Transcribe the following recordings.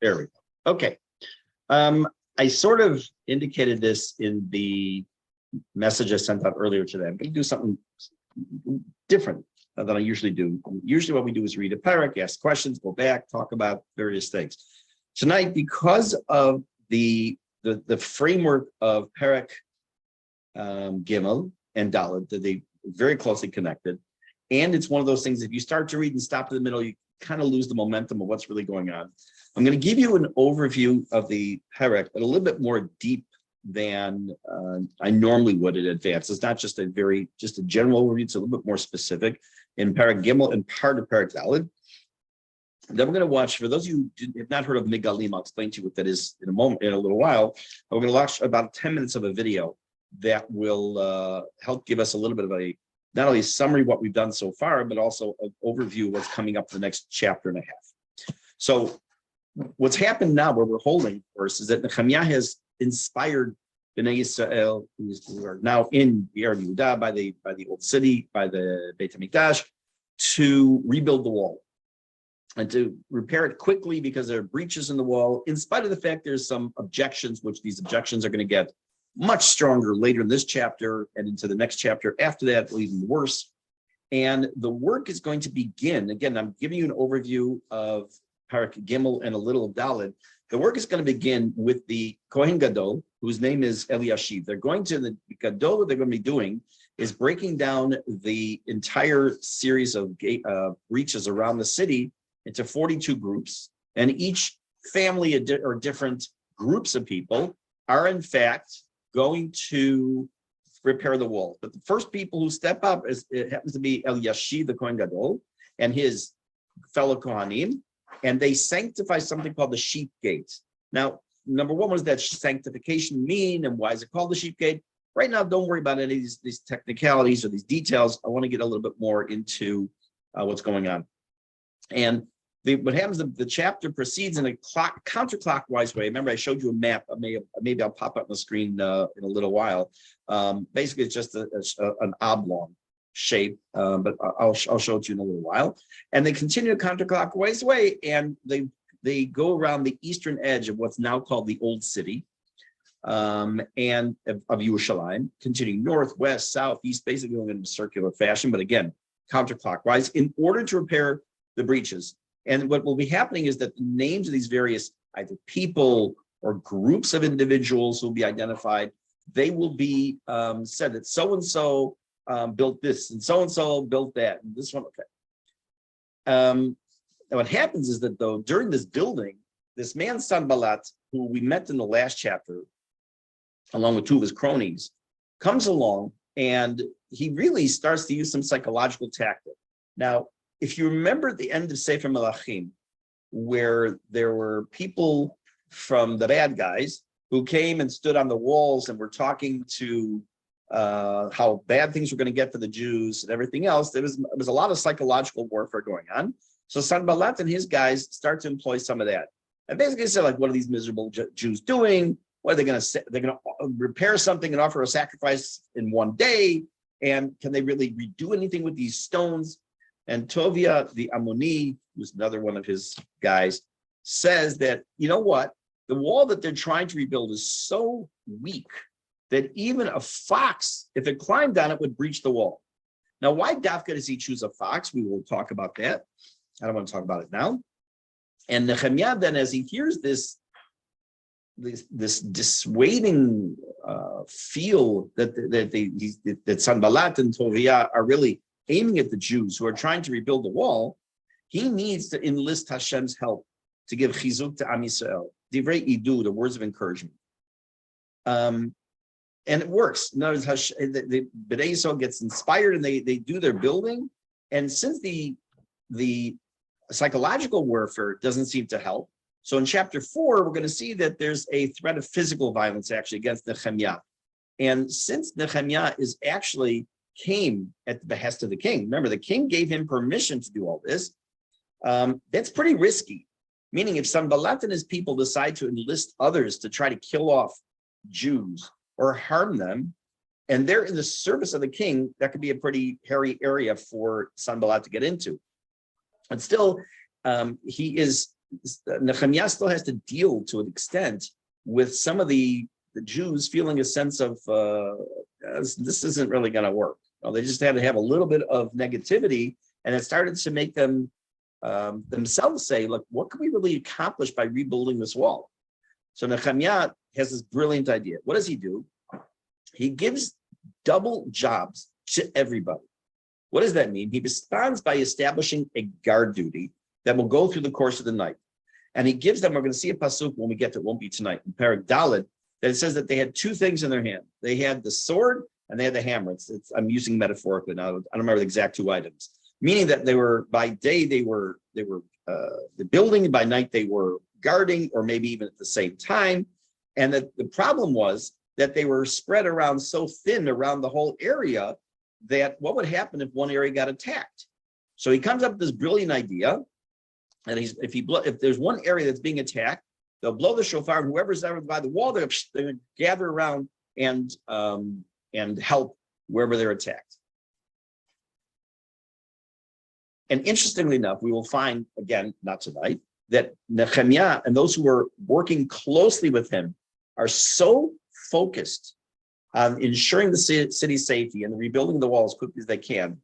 There we go. Okay. I sort of indicated this in the message I sent out earlier today. I'm going to do something different than I usually do. Usually what we do is read a parak, ask questions, go back, talk about various things. Tonight, because of the framework of parak Gimel and Dalet, that they very closely connected, and it's one of those things, if you start to read and stop in the middle, you kind of lose the momentum of what's really going on. I'm going to give you an overview of the parak, but a little bit more deep than I normally would in advance. It's not just just a general overview, it's a little bit more specific in parak Gimel and part of parak Dalet. Then we're going to watch, for those of you who have not heard of Migalim, I'll explain to you what that is in a little while. We're going to watch about 10 minutes of a video that will help give us a little bit of not only a summary of what we've done so far, but also an overview of what's coming up in the next chapter and a half. So what's happened now, where we're holding, of course, is that Nehemia has inspired Bnei Yisrael, who are now in Be'er Yehuda, by the old city, by the Beit HaMikdash, to rebuild the wall and to repair it quickly, because there are breaches in the wall, in spite of the fact there's some objections, which these objections are going to get much stronger later in this chapter and into the next chapter after that, even worse. And the work is going to begin. Again, I'm giving you an overview of Parak Gimel and a little of Dalet. The work is going to begin with the Kohen Gadol, whose name is Eliashiv. They're going to, the Gadol, what they're going to be doing is breaking down the entire series of breaches around the city into 42 groups. And each family or different groups of people are, in fact, going to repair the wall. But the first people who step up, it happens to be Eliashiv, the Kohen Gadol, and his fellow Kohanim, and they sanctify something called the sheep gate. Now, number one, what does that sanctification mean, and why is it called the sheep gate? Right now, don't worry about any of these technicalities or these details. I want to get a little bit more into what's going on. And what happens, the chapter proceeds in a counterclockwise way. Remember, I showed you a map. Maybe I'll pop up on the screen in a little while. Basically, it's just an oblong shape, but I'll show it to you in a little while. And they continue a counterclockwise way, and they go around the eastern edge of what's now called the Old City, and of Yerushalayim, continuing north, west, south, east, basically going in a circular fashion, but again, counterclockwise, in order to repair the breaches. And what will be happening is that the names of these various either people or groups of individuals will be identified. They will be said that so-and-so built this, and so-and-so built that, and this one, okay. Now what happens is that, though, during this building, this man Sanballat, who we met in the last chapter, along with two of his cronies, comes along, and he really starts to use some psychological tactic. Now, if you remember at the end of Sefer Melachim, where there were people from the bad guys who came and stood on the walls and were talking to how bad things were going to get for the Jews and everything else, there was a lot of psychological warfare going on. So Sanballat and his guys start to employ some of that. And basically said, like, what are these miserable Jews doing? What are they going to say? They're going to repair something and offer a sacrifice in one day. And can they really redo anything with these stones? And Tovia, the Ammoni, who's another one of his guys, says that, you know what? The wall that they're trying to rebuild is so weak that even a fox, if it climbed on it, would breach the wall. Now, why Dafka does he choose a fox? We will talk about that. I don't want to talk about it now. And Nehemia then, as he hears this dissuading feel that Sanballat and Tovia are really aiming at the Jews who are trying to rebuild the wall, he needs to enlist Hashem's help to give chizuk to Am Yisrael, divrei idu, the words of encouragement. And it works. In other words, the Bnei Yisrael gets inspired and they do their building. And since the psychological warfare doesn't seem to help, so in chapter 4, we're going to see that there's a threat of physical violence actually against Nehemia. And since Nehemia came at the behest of the king. Remember, the king gave him permission to do all this. That's pretty risky. Meaning, if Sanballat and his people decide to enlist others to try to kill off Jews or harm them, and they're in the service of the king, that could be a pretty hairy area for Sanballat to get into. But still, he is Nehemiah still has to deal to an extent with some of the Jews feeling a sense of this isn't really going to work. Well, they just had to have a little bit of negativity, and it started to make them themselves say, look, what can we really accomplish by rebuilding this wall? So Nehemiah has this brilliant idea. What does he do? He gives double jobs to everybody. What does that mean? He responds by establishing a guard duty that will go through the course of the night. And he gives them, we're going to see a pasuk when we get to it, won't be tonight, in Perek Dalet, that it says that they had two things in their hand. They had the sword and they had the hammer. I'm using metaphorically now. I don't remember the exact two items. Meaning that they were, by day, they were the building, by night they were guarding, or maybe even at the same time. And that the problem was that they were spread around so thin around the whole area that what would happen if one area got attacked? So he comes up with this brilliant idea, and if there's one area that's being attacked, they'll blow the shofar, and whoever's ever by the wall, they're going to gather around and help wherever they're attacked. And interestingly enough, we will find, again, not tonight, that Nehemiah and those who were working closely with him are so focused on ensuring the city's safety and rebuilding the wall as quickly as they can,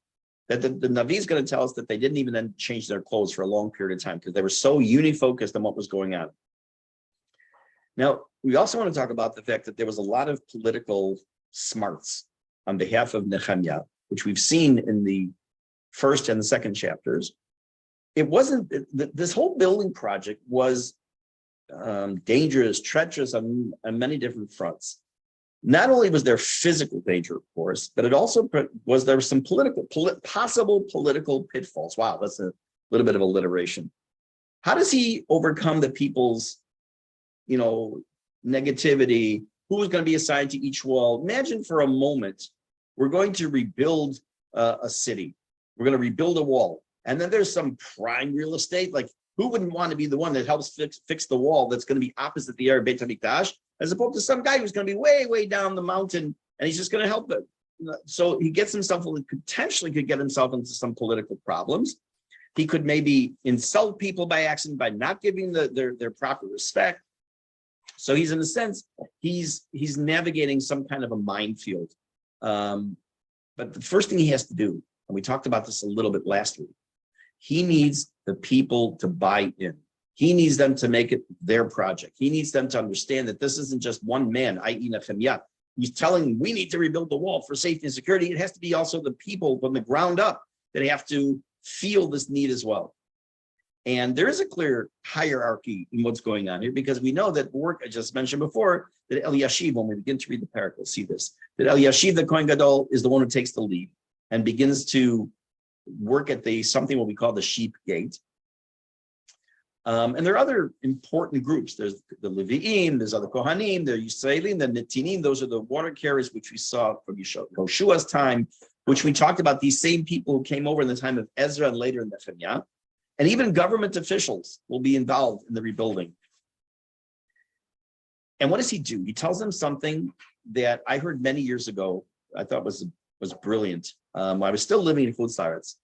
that the Navi is going to tell us that they didn't even then change their clothes for a long period of time because they were so uni-focused on what was going on. Now, we also want to talk about the fact that there was a lot of political smarts on behalf of Nehemiah, which we've seen in the first and the second chapters. It wasn't, this whole building project was dangerous, treacherous on many different fronts. Not only was there physical danger, of course, but it also was there some possible political pitfalls. Wow, that's a little bit of alliteration. How does he overcome the people's, negativity? Who's going to be assigned to each wall? Imagine for a moment, we're going to rebuild a city. We're going to rebuild a wall. And then there's some prime real estate. Like, who wouldn't want to be the one that helps fix the wall that's going to be opposite the area of Beit HaMikdash, as opposed to some guy who's going to be way, way down the mountain, and he's just going to help it. So he gets himself, potentially could get himself into some political problems. He could maybe insult people by accident, by not giving their proper respect. So he's, in a sense, he's navigating some kind of a minefield. But the first thing he has to do, and we talked about this a little bit last week, he needs the people to buy in. He needs them to make it their project. He needs them to understand that this isn't just one man, i.e. Nehemiah. He's telling them we need to rebuild the wall for safety and security. It has to be also the people from the ground up that have to feel this need as well. And there is a clear hierarchy in what's going on here, because we know that work I just mentioned before, that Eliashiv, when we begin to read the parak, we'll see this, that Eliashiv, the Kohen Gadol, is the one who takes the lead and begins to work at something what we call the sheep gate. And there are other important groups. There's the Levi'im, there's other Kohanim, there's Yisraelim, the Netinim. Those are the water carriers, which we saw from Yeshua's time, which we talked about, these same people who came over in the time of Ezra and later in Nehemiah. And even government officials will be involved in the rebuilding. And what does he do? He tells them something that I heard many years ago, I thought was brilliant. I was still living in Chutz La'aretz.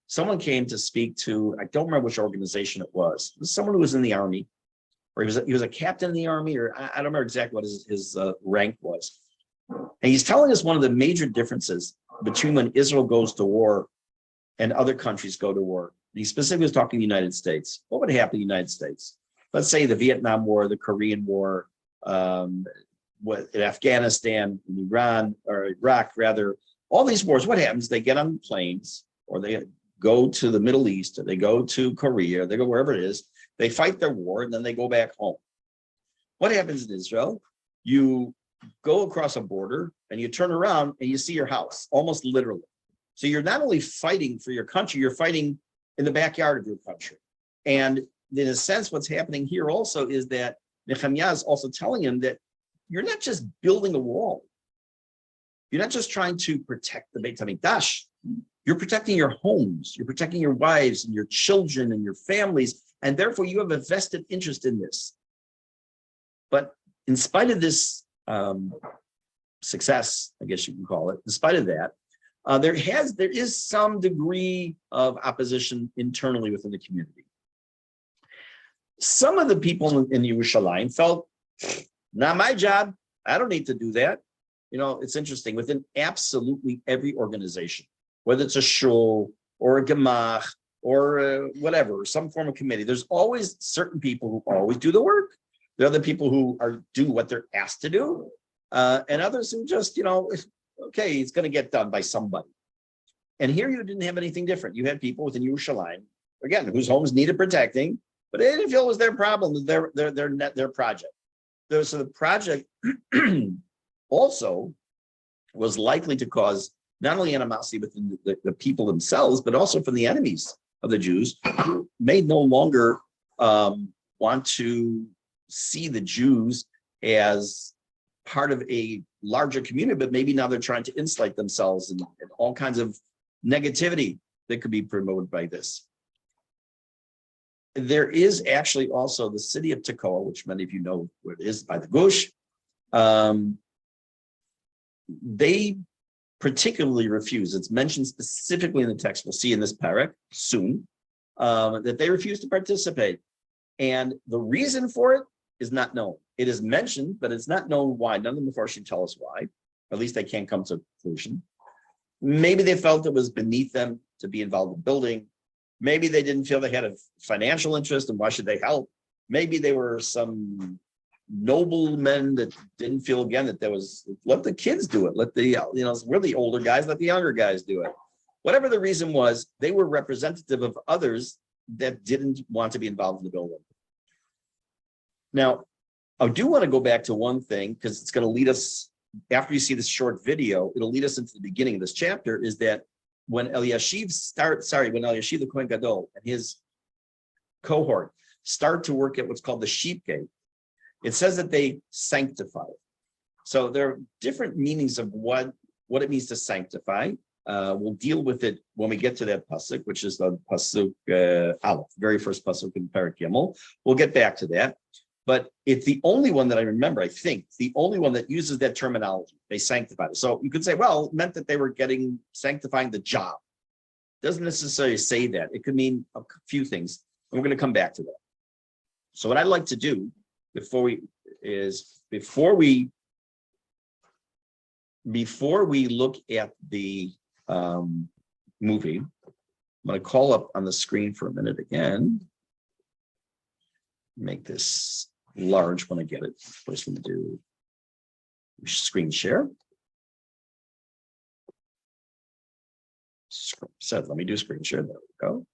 Someone came to speak to, I don't remember which organization it was. It was someone who was in the army, or he was a captain in the army, or I don't remember exactly what his rank was. And he's telling us one of the major differences between when Israel goes to war and other countries go to war. And he specifically was talking to the United States. What would happen in the United States? Let's say the Vietnam War, the Korean War, in Afghanistan, in Iran, or Iraq rather, all these wars, what happens? They get on planes, or they go to the Middle East, or they go to Korea, or they go wherever it is, they fight their war, and then they go back home. What happens in Israel? You go across a border, and you turn around, and you see your house, almost literally. So you're not only fighting for your country, you're fighting in the backyard of your country. And in a sense, what's happening here also is that Nehemiah is also telling him that you're not just building a wall. You're not just trying to protect the Beit HaMikdash. You're protecting your homes. You're protecting your wives and your children and your families. And therefore, you have a vested interest in this. But in spite of this success, I guess you can call it, in spite of that, there is some degree of opposition internally within the community. Some of the people in Yerushalayim felt, not my job. I don't need to do that. It's interesting. Within absolutely every organization, whether it's a shul or a gemach or whatever, some form of committee, there's always certain people who always do the work. There are the people who do what they're asked to do, and others who just, okay, it's going to get done by somebody. And here you didn't have anything different. You had people within Yerushalayim, again, whose homes needed protecting, but they didn't feel it was their problem, their project. So the project also was likely to cause not only animosity within the people themselves, but also from the enemies of the Jews, who may no longer want to see the Jews as part of a larger community, but maybe now they're trying to insulate themselves and all kinds of negativity that could be promoted by this. There is actually also the city of Tekoa, which many of you know where it is, by the Gush. They particularly refuse. It's mentioned specifically in the text. We'll see in this parak soon that they refuse to participate. And the reason for it is not known. It is mentioned, but it's not known why. None of the Mefarshim tell us why. At least they can't come to a conclusion. Maybe they felt it was beneath them to be involved in building. Maybe they didn't feel they had a financial interest, and why should they help? Maybe they were some noblemen that didn't feel, again, that there was, let the kids do it. Let the, we're the older guys, let the younger guys do it. Whatever the reason was, they were representative of others that didn't want to be involved in the building. Now, I do want to go back to one thing, because it's going to lead us, after you see this short video, it'll lead us into the beginning of this chapter, is that when Eliashiv the Kohen Gadol and his cohort start to work at what's called the sheep gate, it says that they sanctify. So there are different meanings of what it means to sanctify. We'll deal with it when we get to that pasuk, which is the pasuk Aleph, very first pasuk in Perek Gimel. We'll get back to that. But it's the only one that I remember, I think, the only one that uses that terminology. They sanctified it. So you could say, well, it meant that they were sanctifying the job. Doesn't necessarily say that. It could mean a few things. And we're going to come back to that. So what I'd like to do before we look at the movie, I'm going to call up on the screen for a minute again. Make this large when I get it. First, we do screen share. Let me do screen share. There we go.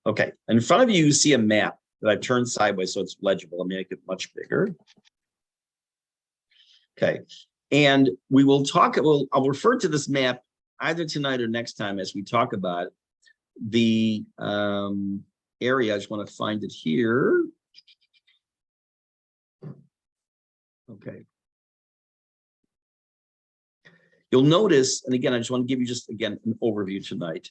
Okay, in front of you, you see a map that I've turned sideways so it's legible. Let me make it much bigger. Okay, and we will talk. I'll refer to this map either tonight or next time as we talk about the area. I just want to find it here. Okay. You'll notice, and again, I just want to give you just again an overview tonight,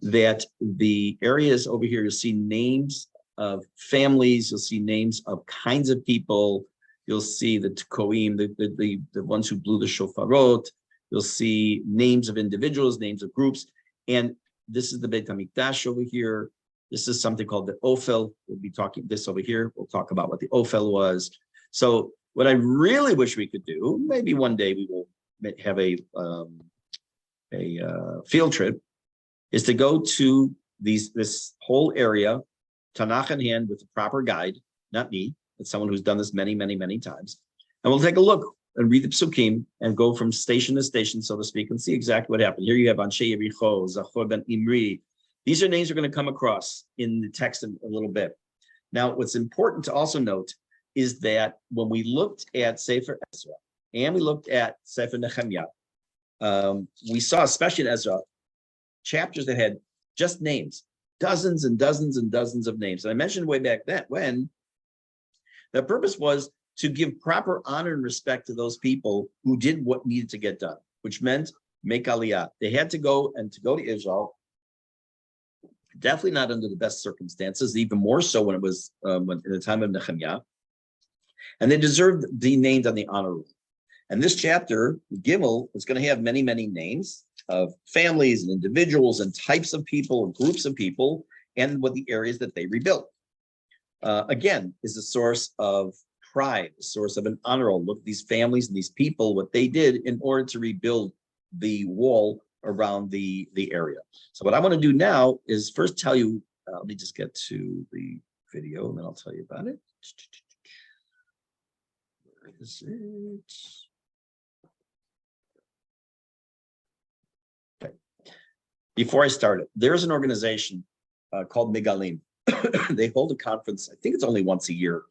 that the areas over here, you'll see names of families, you'll see names of kinds of people, you'll see the Tekoim, the ones who blew the shofarot, you'll see names of individuals, names of groups, and this is the Beit HaMikdash over here. This is something called the Ophel. We'll be talking this over here. We'll talk about what the Ophel was. So what I really wish we could do, maybe one day we will have a field trip, is to go to this whole area, Tanakh in hand, with a proper guide, not me, but someone who's done this many, many, many times. And we'll take a look and read the psukim and go from station to station, so to speak, and see exactly what happened. Here you have Anshe Yericho, Zachor ben Imri. These are names we're going to come across in the text in a little bit. Now, what's important to also note is that when we looked at Sefer Ezra and we looked at Sefer Nehemia, we saw, especially in Ezra, chapters that had just names, dozens and dozens and dozens of names. And I mentioned way back then when the purpose was to give proper honor and respect to those people who did what needed to get done, which meant make aliyah. They had to go to Israel. Definitely not under the best circumstances, even more so when it was in the time of Nehemiah. And they deserved to be named on the honor roll. And this chapter, Gimel, is going to have many, many names of families and individuals and types of people and groups of people and what the areas that they rebuilt. again, is a source of pride, a source of an honor. Look at these families and these people, what they did in order to rebuild the wall around the area. So what I want to do now is first tell you, let me just get to the video and then I'll tell you about it. Where is it? Okay. Before I start it, there's an organization called Migalim. They hold a conference, I think it's only once a year.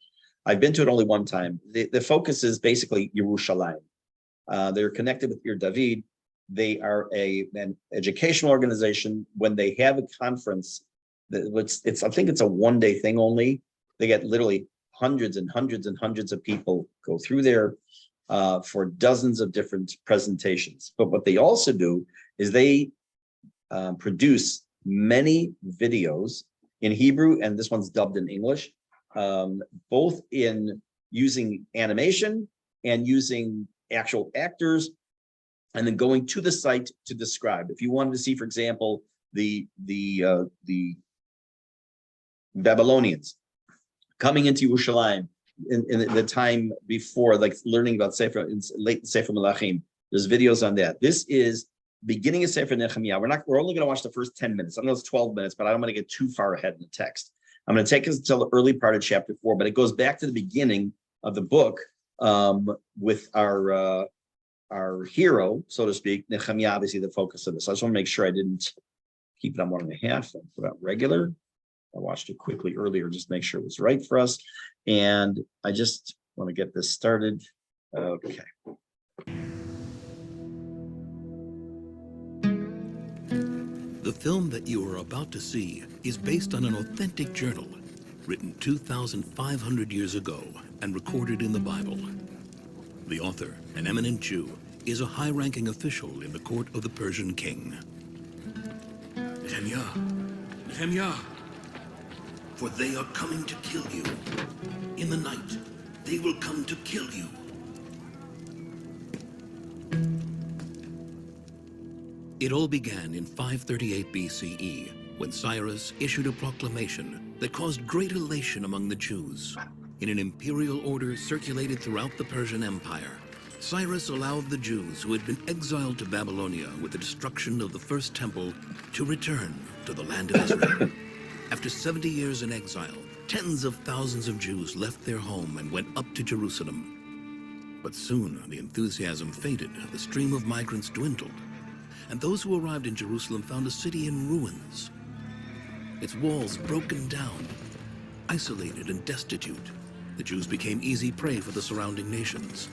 I've been to it only one time. The focus is basically Yerushalayim. They're connected with Ir David. They are an educational organization. When they have a conference, I think it's a one-day thing only. They get literally hundreds and hundreds and hundreds of people go through there for dozens of different presentations. But what they also do is they produce many videos in Hebrew, and this one's dubbed in English, both in using animation and using actual actors, and then going to the site to describe. If you wanted to see, for example, the Babylonians coming into Yerushalayim in the time before, like learning about Sefer, late Sefer Melachim, there's videos on that. This is beginning of Sefer Nehemia. We're only going to watch the first 10 minutes. I know it's 12 minutes, but I don't want to get too far ahead in the text. I'm going to take us until the early part of chapter 4, but it goes back to the beginning of the book with our hero, so to speak, Nehemia, obviously the focus of this. I just want to make sure I didn't keep it on 1.5 and put out regular. I watched it quickly earlier, just make sure it was right for us. And I just want to get this started. Okay. The film that you are about to see is based on an authentic journal written 2,500 years ago and recorded in the Bible. The author, an eminent Jew, is a high-ranking official in the court of the Persian king. Nehemia, Nehemia, for they are coming to kill you. In the night, they will come to kill you. It all began in 538 BCE, when Cyrus issued a proclamation that caused great elation among the Jews. In an imperial order circulated throughout the Persian Empire, Cyrus allowed the Jews who had been exiled to Babylonia with the destruction of the first temple to return to the land of Israel. After 70 years in exile, tens of thousands of Jews left their home and went up to Jerusalem. But soon the enthusiasm faded, the stream of migrants dwindled, and those who arrived in Jerusalem found a city in ruins, its walls broken down, isolated and destitute. The Jews became easy prey for the surrounding nations.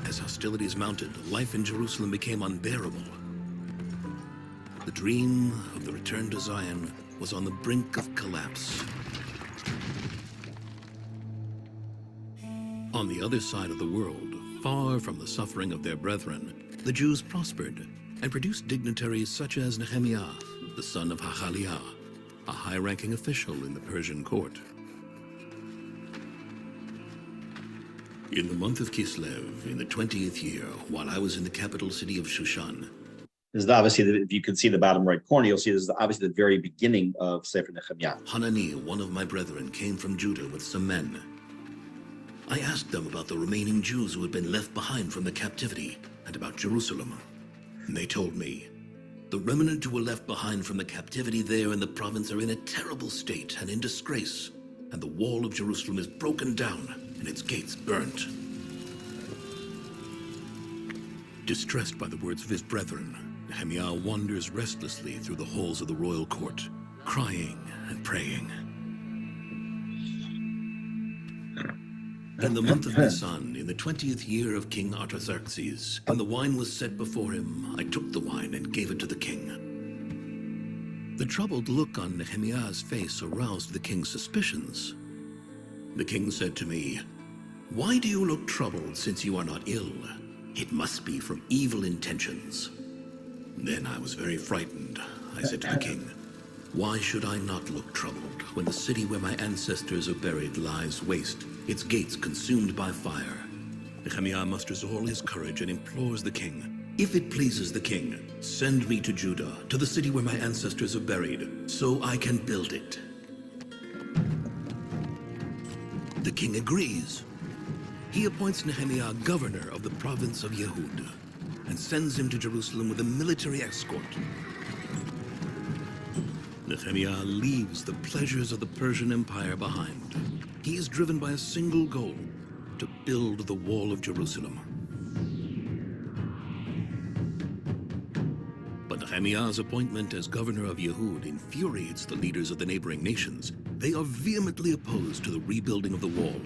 As hostilities mounted, life in Jerusalem became unbearable. The dream of the return to Zion was on the brink of collapse. On the other side of the world, far from the suffering of their brethren, the Jews prospered and produced dignitaries such as Nehemia, the son of Hachaliah, a high-ranking official in the Persian court. In the month of Kislev, in the 20th year, while I was in the capital city of Shushan. This is obviously, if you can see the bottom right corner, you'll see this is obviously the very beginning of Sefer Nehemia. Hanani, one of my brethren, came from Judah with some men. I asked them about the remaining Jews who had been left behind from the captivity and about Jerusalem. And they told me, the remnant who were left behind from the captivity there in the province are in a terrible state and in disgrace, and the wall of Jerusalem is broken down and its gates burnt. Distressed by the words of his brethren, Nehemia wanders restlessly through the halls of the royal court, crying and praying. In the month of Nisan, in the 20th year of King Artaxerxes, when the wine was set before him, I took the wine and gave it to the king. The troubled look on Nehemiah's face aroused the king's suspicions. The king said to me, "Why do you look troubled since you are not ill? It must be from evil intentions." Then I was very frightened. I said to the king, "Why should I not look troubled when the city where my ancestors are buried lies waste, its gates consumed by fire?" Nehemia musters all his courage and implores the king, If it pleases the king, send me to Judah, to the city where my ancestors are buried, so I can build it. The king agrees. He appoints Nehemia governor of the province of Yehud and sends him to Jerusalem with a military escort. Nehemia leaves the pleasures of the Persian Empire behind. He is driven by a single goal: to build the wall of Jerusalem. But Nehemia's appointment as governor of Yehud infuriates the leaders of the neighboring nations. They are vehemently opposed to the rebuilding of the wall.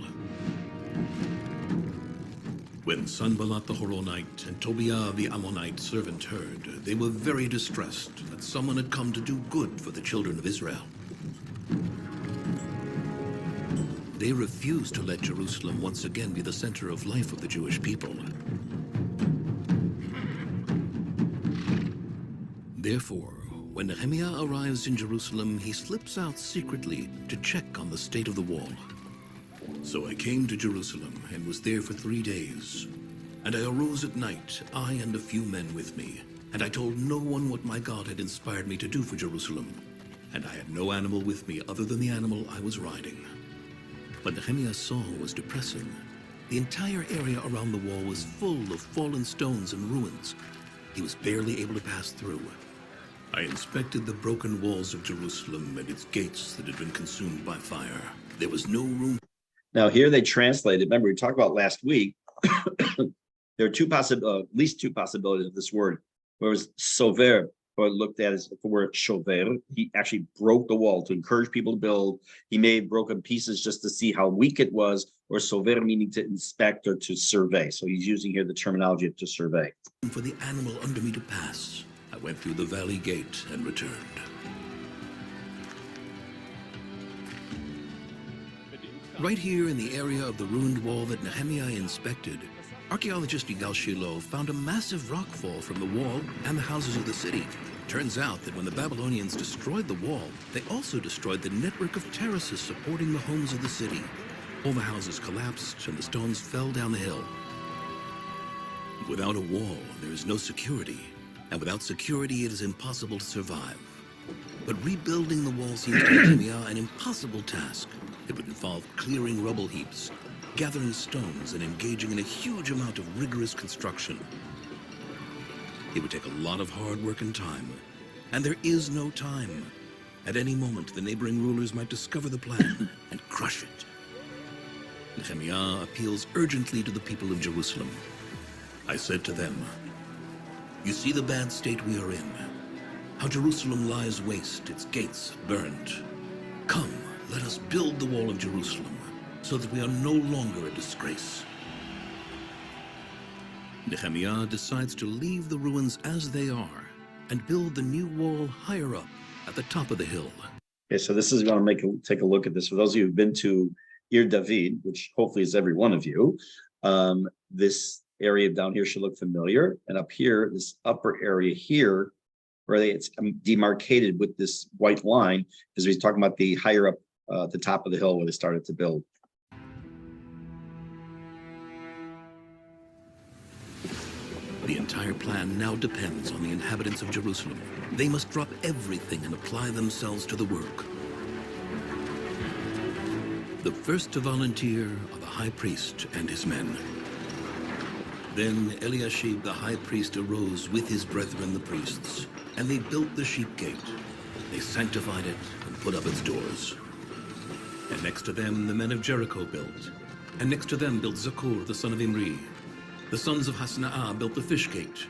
When Sanballat the Horonite and Tobiah the Ammonite servant heard, they were very distressed that someone had come to do good for the children of Israel. They refused to let Jerusalem once again be the center of life of the Jewish people. Therefore, when Nehemia arrives in Jerusalem, he slips out secretly to check on the state of the wall. So I came to Jerusalem and was there for 3 days. And I arose at night, I and a few men with me. And I told no one what my God had inspired me to do for Jerusalem. And I had no animal with me other than the animal I was riding. What Nehemia saw was depressing. The entire area around the wall was full of fallen stones and ruins. He was barely able to pass through. I inspected the broken walls of Jerusalem and its gates that had been consumed by fire. There was no room. Now here they translated, remember we talked about last week, there are at least two possibilities of this word. Whereas sover, or looked at as the word shover, he actually broke the wall to encourage people to build. He may have broken pieces just to see how weak it was, or sover meaning to inspect or to survey. So he's using here the terminology of to survey. For the animal under me to pass, I went through the valley gate and returned. Right here in the area of the ruined wall that Nehemia inspected, archaeologist Yigal Shiloh found a massive rockfall from the wall and the houses of the city. Turns out that when the Babylonians destroyed the wall, they also destroyed the network of terraces supporting the homes of the city. All the houses collapsed and the stones fell down the hill. Without a wall, there is no security. And without security, it is impossible to survive. But rebuilding the wall seems to Nehemia an impossible task. It would involve clearing rubble heaps, gathering stones, and engaging in a huge amount of rigorous construction. It would take a lot of hard work and time. And there is no time. At any moment, the neighboring rulers might discover the plan and crush it. Nehemia appeals urgently to the people of Jerusalem. I said to them, "You see the bad state we are in, how Jerusalem lies waste, its gates burned. Come, let us build the wall of Jerusalem, so that we are no longer a disgrace." Nehemia decides to leave the ruins as they are and build the new wall higher up at the top of the hill. Okay, so this is going to take a look at this. For those of you who've been to Ir David, which hopefully is every one of you, this area down here should look familiar. And up here, this upper area here, where it's demarcated with this white line, is he's talking about the higher up the top of the hill where they started to build. The entire plan now depends on the inhabitants of Jerusalem. They must drop everything and apply themselves to the work. The first to volunteer are the high priest and his men. Then Eliashib the high priest arose with his brethren the priests, and they built the sheep gate. They sanctified it and put up its doors. And next to them the men of Jericho built. And next to them built Zakur the son of Imri. The sons of Hasnaah built the fish gate.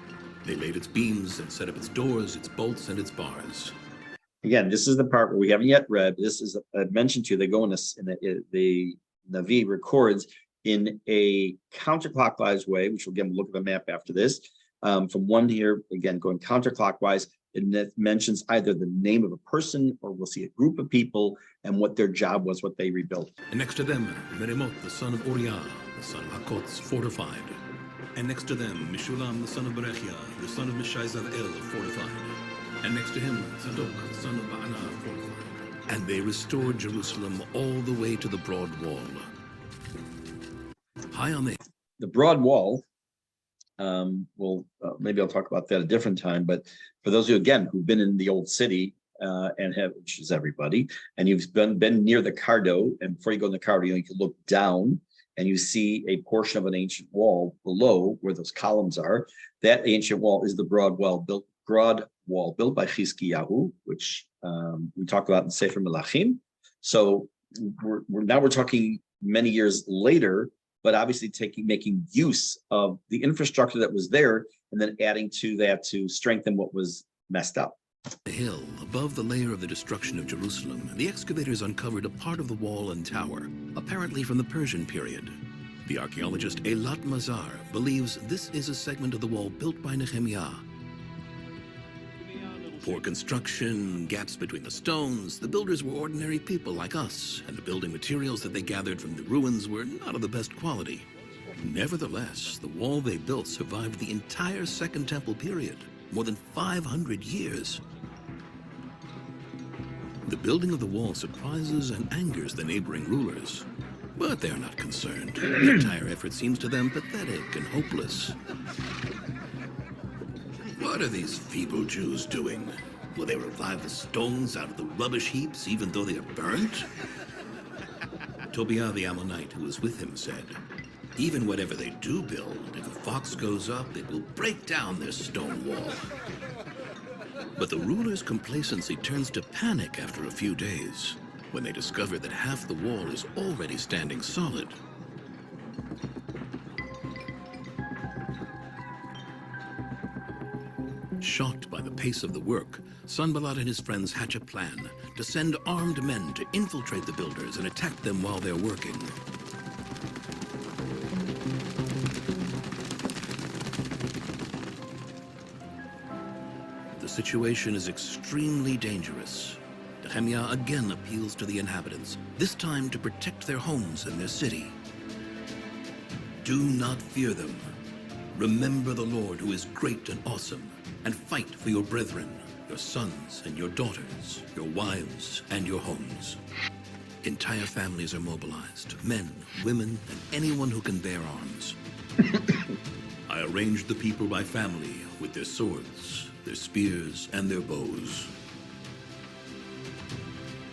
They laid its beams and set up its doors, its bolts, and its bars. Again, this is the part where we haven't yet read. This is mentioned to you. They go in the Navi records in a counterclockwise way, which we'll again look at the map after this. From one here, again, going counterclockwise, it mentions either the name of a person or we'll see a group of people and what their job was, what they rebuilt. And next to them, Meremot, the son of Uriah, the son of Hakotz, fortified. And next to them, Mishulam, the son of Berechia, the son of Mishai-Zabel, fortified. And next to him, Zadok, the son of Baana, fortified. And they restored Jerusalem all the way to the broad wall. High on the broad wall Maybe I'll talk about that a different time. But for those of you, again, who've been in the old city which is everybody, and you've been near the Cardo, and before you go in the Cardo, you can look down and you see a portion of an ancient wall below where those columns are. That ancient wall is the broad wall built by Chizkiyahu, which we talked about in Sefer Melachim. So we're talking many years later, but obviously making use of the infrastructure that was there and then adding to that to strengthen what was messed up. The hill above the layer of the destruction of Jerusalem, the excavators uncovered a part of the wall and tower, apparently from the Persian period. The archaeologist Eilat Mazar believes this is a segment of the wall built by Nehemia. Poor construction, gaps between the stones, the builders were ordinary people like us, and the building materials that they gathered from the ruins were not of the best quality. Nevertheless, the wall they built survived the entire Second Temple period, more than 500 years. The building of the wall surprises and angers the neighboring rulers, but they're not concerned. The entire effort seems to them pathetic and hopeless. What are these feeble Jews doing? Will they revive the stones out of the rubbish heaps even though they are burnt? Tobiah the Ammonite, who was with him, said, "Even whatever they do build, if a fox goes up, it will break down their stone wall." But the ruler's complacency turns to panic after a few days, when they discover that half the wall is already standing solid. Shocked by the pace of the work, Sanballat and his friends hatch a plan to send armed men to infiltrate the builders and attack them while they're working. The situation is extremely dangerous. Nehemia again appeals to the inhabitants, this time to protect their homes and their city. Do not fear them. Remember the Lord, who is great and awesome, and fight for your brethren, your sons and your daughters, your wives and your homes. Entire families are mobilized, men, women, and anyone who can bear arms. I arranged the people by family with their swords, their spears, and their bows.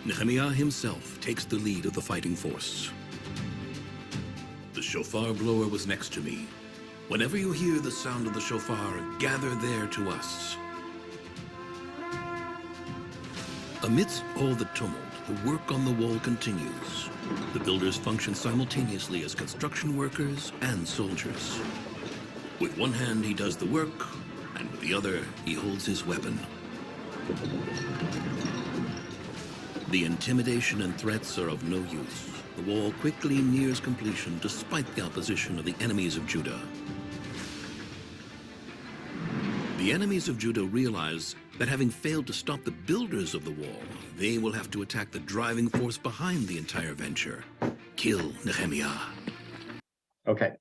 Nehemia himself takes the lead of the fighting force. The shofar blower was next to me. Whenever you hear the sound of the shofar, gather there to us. Amidst all the tumult, the work on the wall continues. The builders function simultaneously as construction workers and soldiers. With one hand, he does the work, and with the other, he holds his weapon. The intimidation and threats are of no use. The wall quickly nears completion despite the opposition of the enemies of Judah. The enemies of Judah realize that having failed to stop the builders of the wall, they will have to attack the driving force behind the entire venture. Kill Nehemia. Okay.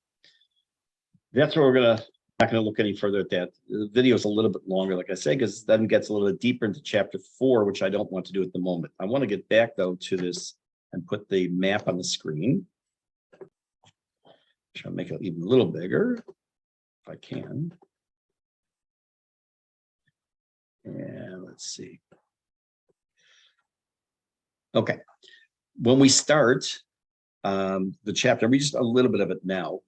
That's where not going to look any further at that. The video is a little bit longer, like I say, because then it gets a little bit deeper into chapter 4, which I don't want to do at the moment. I want to get back, though, to this and put the map on the screen. Try to make it even a little bigger, if I can. And let's see. Okay. When we start the chapter, we just a little bit of it now.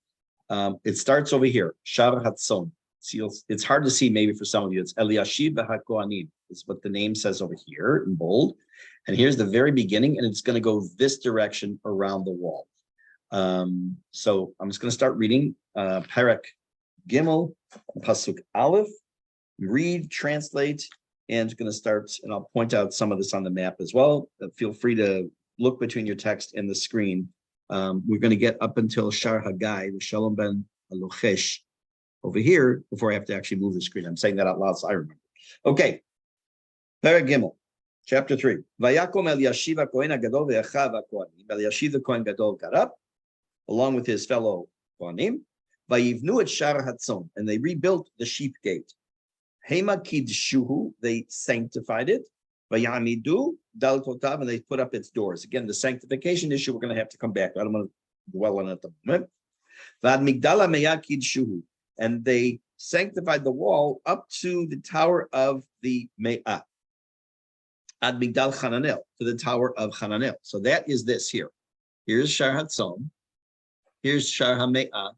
It starts over here, Shar Hatzon. It's hard to see maybe for some of you. It's Eliashiv HaKohanim. It's what the name says over here in bold. And here's the very beginning, and it's going to go this direction around the wall. So I'm just going to start reading Perek Gimel, Pasuk Aleph. Read, translate, and I'm going to start, and I'll point out some of this on the map as well. Feel free to look between your text and the screen. We're going to get up until Shar Hagai, Shalom ben Alochesh, over here before I have to actually move the screen. I'm saying that out loud so I remember. Okay. Perek Gimel, chapter 3. Vayakom Eliashiv HaKohen HaGadol ve'achav HaKohanim. Eliashiv the Kohen Gadol got up, along with his fellow Kohanim. Vayivnu et Shar Hatzon, and they rebuilt the sheep gate. Hema kidshuhu, they sanctified it. Vayamidu daltotav, and they put up its doors. Again, the sanctification issue, we're going to have to come back. I don't want to dwell on it at the moment. Vad migdala meya kidshuhu, and they sanctified the wall up to the tower of the Me'ah, Ad Migdal Hananel, to the tower of Hananel. So that is this here. Here's Shar Hatzom, here's Shar HaMe'ah,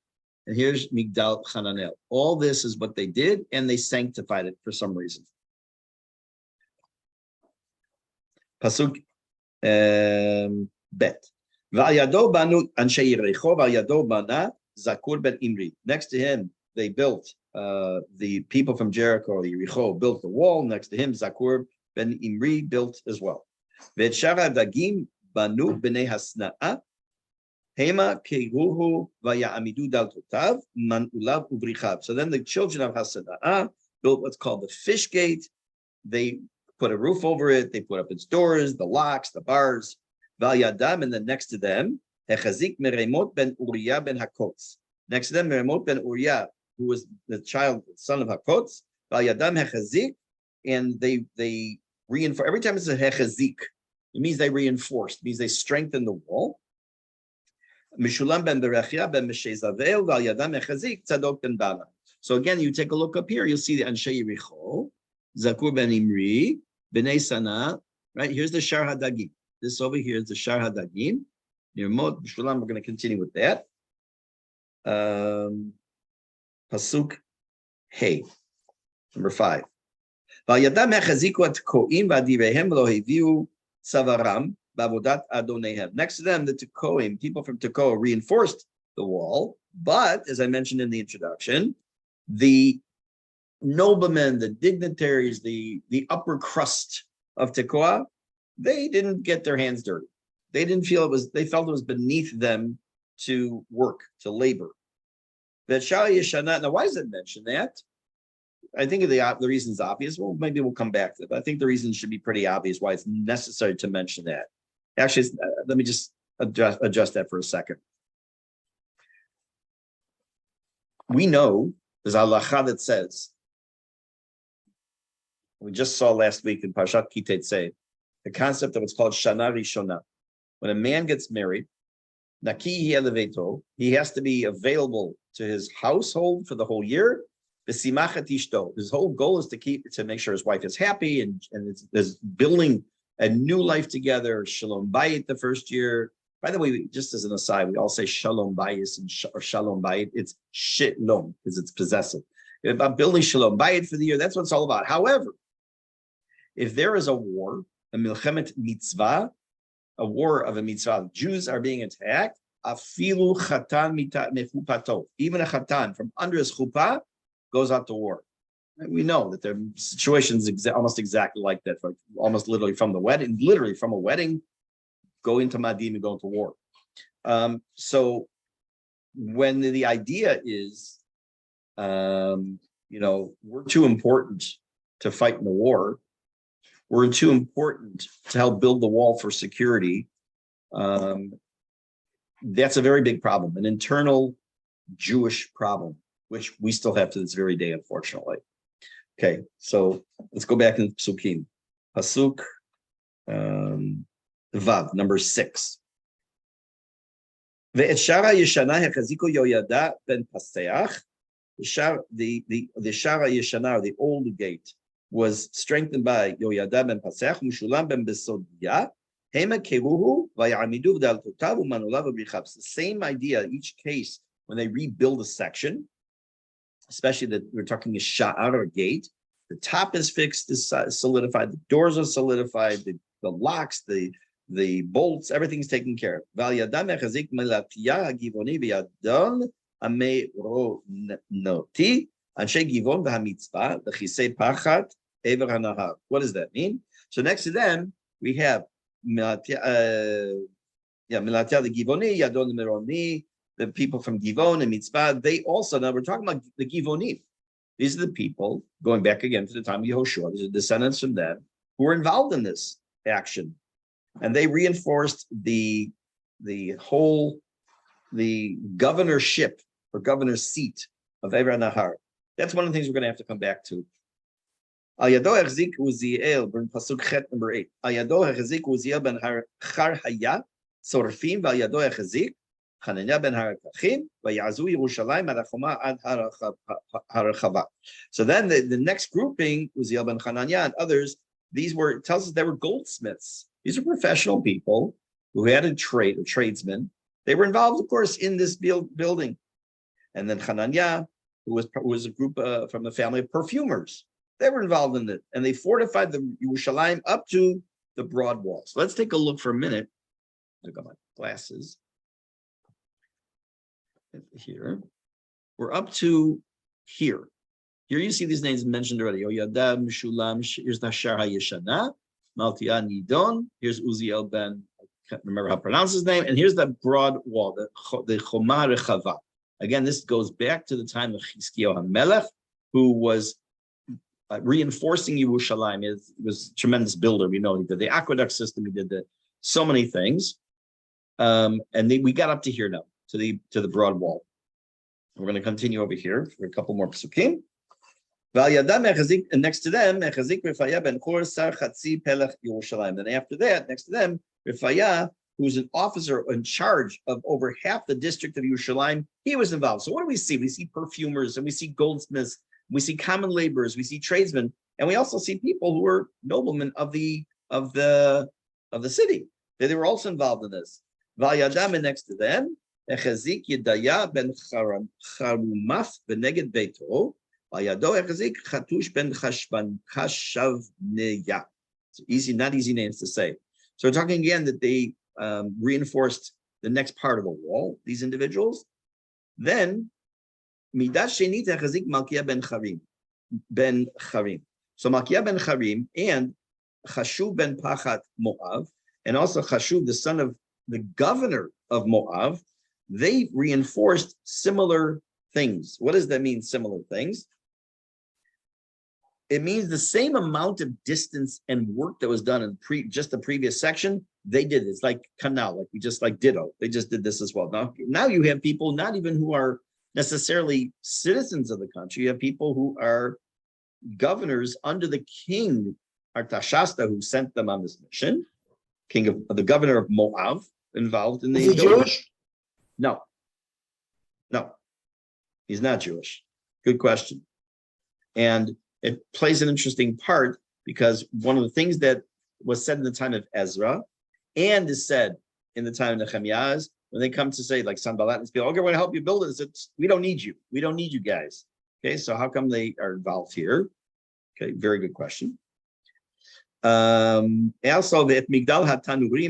and here's Migdal Hananel. All this is what they did, and they sanctified it for some reason. Pasuk Bet. Va'yado banu anshe Yericho, va'yado bana Zakur ben Imri. Next to him, they built, the people from Jericho, Yericho, built the wall. Next to him, Zakur ben Imri built as well. Ve'shara dagim banu b'nei hasna'a, hema keruhu va'ya'amidu daltotav, man ulav ubrichav. So then the children of Hasana'a built what's called the fish gate. They put a roof over it. They put up its doors, the locks, the bars. Va'yadam, and then next to them, Hechazik Meremot ben Uriah ben Hakotz. Next to them, Meremot ben Uriah, who was the son of Hakotz. Va'yadam Hechazik, and they reinforce. Every time it's a Hechazik, it means they reinforced. It means they strengthen the wall. Mishulam ben Berechia ben Meshezavel Va'yadam Hechazik Tzadok ben Bana. So again, you take a look up here, you'll see the Anshe Yericho, Zakur ben Imri, Bnei Sana. Right here's the Shar Hadagim. This over here is the Shar Hadagim. Near Mod B'Shulam, we're going to continue with that. Pasuk Hey, number 5. Va'yadam hechaziku at ko'im v'adirehem lo heviu savaram b'avodat adonehem. Next to them, the Tekoim, people from Tekoa, reinforced the wall. But as I mentioned in the introduction, the noblemen, the dignitaries, the upper crust of Tekoa, they didn't get their hands dirty. They didn't feel they felt it was beneath them to work, to labor. Now, why does it mention that? I think the reason is obvious. Well, maybe we'll come back to it, but I think the reason should be pretty obvious why it's necessary to mention that. Actually, let me just adjust that for a second. We know there's a halacha that says, we just saw last week in Parshat Kitetze, the concept of what's called Shana Rishona. When a man gets married, Naki elevato, he has to be available to his household for the whole year. His whole goal is to make sure his wife is happy and is building a new life together. Shalom bayit the first year. By the way, just as an aside, we all say shalom bayis or shalom bayit. It's shalom because it's possessive. About building shalom bayit for the year, that's what it's all about. However, if there is a war, a milchemet mitzvah, a war of a mitzvah, Jews are being attacked, afilu chatan mechupato, even a chatan from under his chuppah goes out to war. And we know that there are situations almost exactly like that, almost literally from a wedding, go into Madim and go into war. So when the idea is, we're too important to fight in the war, we're too important to help build the wall for security, that's a very big problem, an internal Jewish problem, which we still have to this very day, unfortunately. Okay, so let's go back in Psukim. Pasuk Vav, number 6. Ve'et shara yeshana hechaziku Yoyada ben Paseach. The shara yeshana, the old gate, was strengthened by Yoyada ben Paseach, Mushulam ben Besodia, Hema keruhu v'ya'amidu v'daltotav u'manolav v'brichav. The same idea each case when they rebuild a section, especially that we're talking a sha'ar or gate. The top is fixed, is solidified, the doors are solidified, the locks, the bolts, everything's taken care of. V'al-yadam echazik melatiyah ha'givoni v'yadon ameronoti anshe givon v'hamitzvah v'chisei pachat ever hanahar. What does that mean? So next to them, we have melatiyah the givoni, yadon meroni, the people from Givon and Mitzvah. They also, now we're talking about the Givonim. These are the people, going back again to the time of Yehoshua, these are descendants from them, who were involved in this action. And they reinforced the governorship or governor's seat of Ever Nahar. That's one of the things we're going to have to come back to. Al Yado Echzik Uziel, in Pasuk Chet number 8. Al Yado Echzik Uziel ben Har Haya, Sorfim, Val Yado Echzik, Hananya ben Harakachim, Vayazu Yerushalayim ad Hachoma ad Harachava. So then the next grouping, Uziel ben Hananya and others, these were, it tells us they were goldsmiths. These are professional people who had a trade, or tradesmen. They were involved, of course, in this building. And then Hananya, who was a group from the family of perfumers. They were involved in it. And they fortified the Yerushalayim up to the broad walls. Let's take a look for a minute. I got my glasses. Here. We're up to here. Here you see these names mentioned already. Oyada, Mishulam, here's the Shar HaYeshana, Maltia Nidon, here's Uziel ben, I can't remember how to pronounce his name, and here's the broad wall, the Choma Rechava. Again, this goes back to the time of Chizkiyahu HaMelech, who was reinforcing Yerushalayim. He was a tremendous builder. We know he did the aqueduct system, he did so many things. And we got up to here now, to the broad wall. We're going to continue over here for a couple more psukim. And next to them, then after that, next to them, Rifaya, who's an officer in charge of over half the district of Yerushalayim, he was involved. So what do we see? We see perfumers, and we see goldsmiths, we see common laborers, we see tradesmen, and we also see people who were noblemen of the city. They were also involved in this. Vayadam, and next to them, Echazik Yedaya ben Charumaf beneged Beito. Chatush ben Chashavneya. Easy, not easy names to say. So we're talking again that they reinforced the next part of the wall, these individuals. Then Midah Shenit Chazik Malkiah ben Charim. So Malkiah ben Charim and Chashuv ben Pachat Moav, and also Chashuv, the son of the governor of Moav, they reinforced similar things. What does that mean, similar things? It means the same amount of distance and work that was done in just the previous section, they did. It's like canal, like we just like ditto. They just did this as well. Now you have people not even who are necessarily citizens of the country. You have people who are governors under the king, Artashasta, who sent them on this mission. King of the governor of Moab, involved in the. Is he Jewish? No, he's not Jewish. Good question. And it plays an interesting part because one of the things that was said in the time of Ezra and is said in the time of Nehemia is when they come to say, like Sanballat and people, okay, we're going to help you build it. It's, we don't need you. We don't need you guys. Okay, so how come they are involved here? Okay, very good question. Also, the Migdal HaTanurim